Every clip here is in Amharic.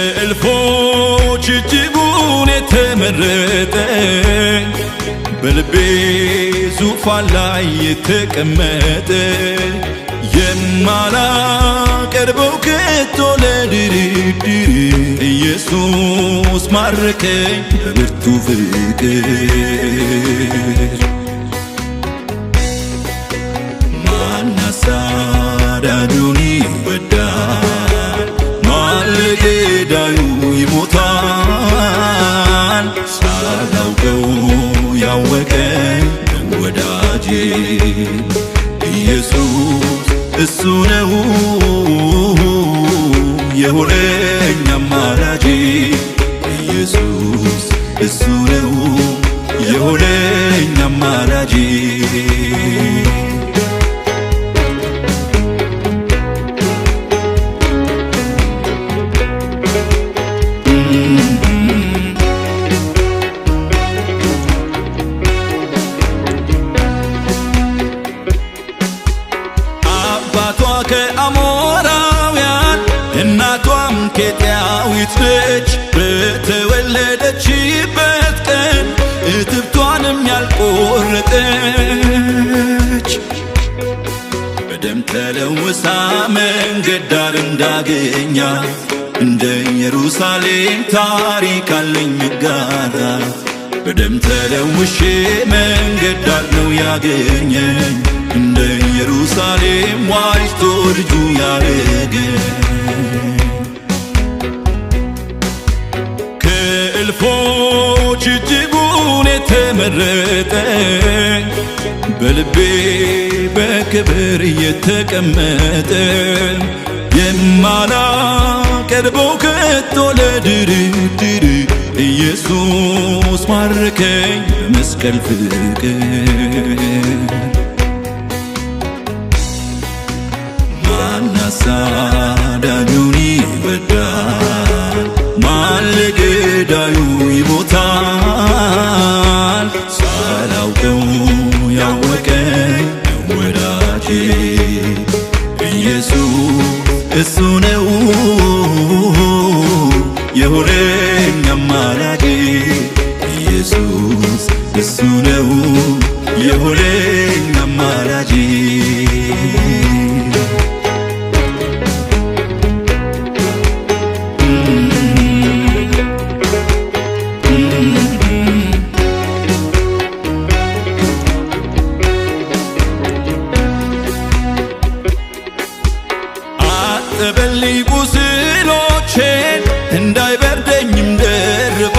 ከእልፎች እጅጉን የተመረጠ በልቤ ዙፋን ላይ የተቀመጠ የማላቀርበው ከቶ ለድርድር ኢየሱስ ማረከኝ በብርቱ ፍቅር። ማን አሳዳጁን ይወዳል? ማን ለገዳዩ ይሞታል? ሳላውቀው ያወቀኝ ወዳጄ ኢየሱስ እሱ ነው የሆነኝ አማላጄ። ኢየሱስ እሱ ነው የሆነኝ አማላጄ። ከአሞራውያን እናቷም ኬጢያዊት ነች። በተወለደችበት ቀን እትብቷንም ያልቆረጠች በደም ተለውሳ መንገድ ዳር እንዳገኛት እንደ ኢየሩሳሌም ታሪክ አለኝ መጋራት። በደም ተለውሼ መንገድ ዳር ነው ያገኘኝ እንደ ኢየሩሳሌም ዋጅቶ ልጁ ያረገኝ። ከእልፎች እጅጉን የተመረጠ በልቤ በክብር የተቀመጠ የማላቀርበው ከቶ ለድርድር ኢየሱስ ማረከኝ በመስቀል ፍቅር። ማን አሳዳጁን ይወዳል? ማን ለገዳዩ ይሞታል? ሳላውቀው ያወቀኝ ወዳጄ ኢየሱስ እሱ ነው የሆነኝ አማላጄ። ኢየሱስ እሱ ነው የሆነኝ አማላጄ። አጠበልኝ ቁስሎቼን እንዳይበርደኝም ደርቦ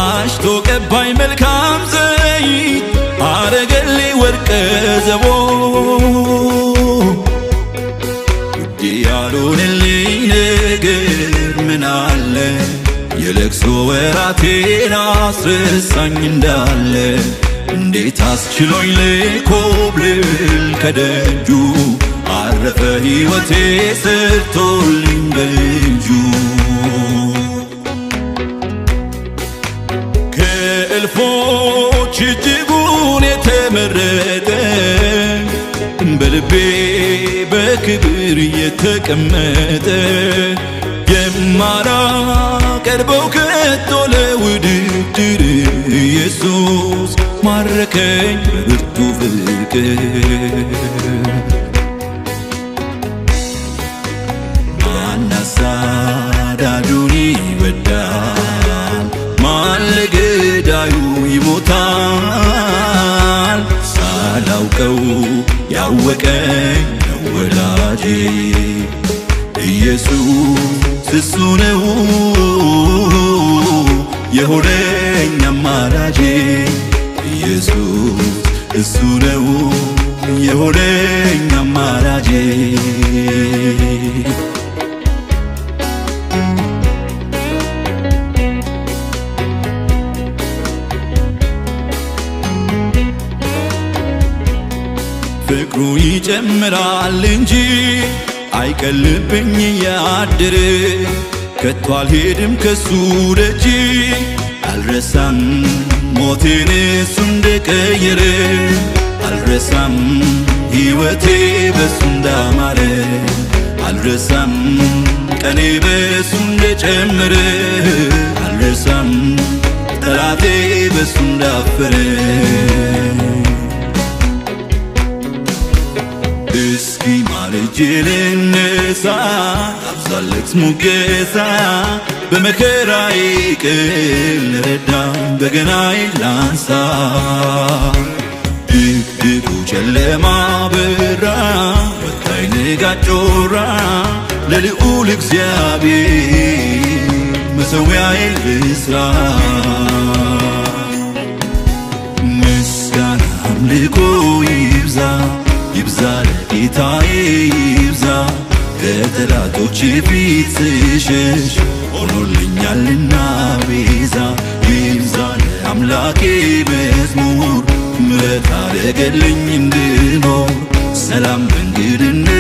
አሽቶ ቀባኝ መልካም ዘይት አረገልኝ ወርቀ ዘቦ። ውድ ያልሆነልኝ ነገር ምን አለ? የለቅሶ ወራቴን አስረሳኝ እንዳለ እንዴት አስችሎኝ ልኮብልል ከደጁ አረፈ ሕይወቴ ሰርቶልኝ በእጁ። ከእልፎች እጅጉን የተመረጠ በልቤ በክብር የተቀመጠ የማላቀርበው ከቶ ለውድድር ኢየሱስ ማረከኝ በብርቱ ፍቅር። ማን አሳዳጁን ይወዳል? ማን ለገዳዩ ይሞታል? ሳላውቀው ያወቀኝ ወዳጄ ኢየሱስ እሱ ነው የሆነኝ አማላጄ። ኢየሱስ እሱ ነው የሆነኝ አማላጄ ፍቅሩ ይጨምራል እንጂ አይቀልብኝ ያድር ከቶ አልሄድም ከሱ ደጅ አልረሳም ሞቴን እሱ እንደቀየረ አልረሳም ሕይወቴ በሱ እንዳማረ አልረሳም ቀኔ በሱ እንደጨመረ አልረሳም ጠላቴ በሱ እንዳፈረ እስኪ ማልጄ ልነሳ አብዛለት ሙገሳ በመከራዬ ቀን ለረዳኝ በገናዬን ላንሳ ድቅድቁ ጨለማ በራ ወጣኝ ንጋት ጮራ ለልዑል እግዚአብሔር መሠዊያዬን ልሥራ ምስጋና አምልኮ ይብዛ ይብዛ ለጌታዬ ይብዛ ከጠላቶቼ ፊት ስሸሽ ሆኖልኛልና ቤዛ ይብዛ ለአምላኬ መዝሙር ምሕረት አደረገልኝ እንድኖር ሰላም በእንግድነት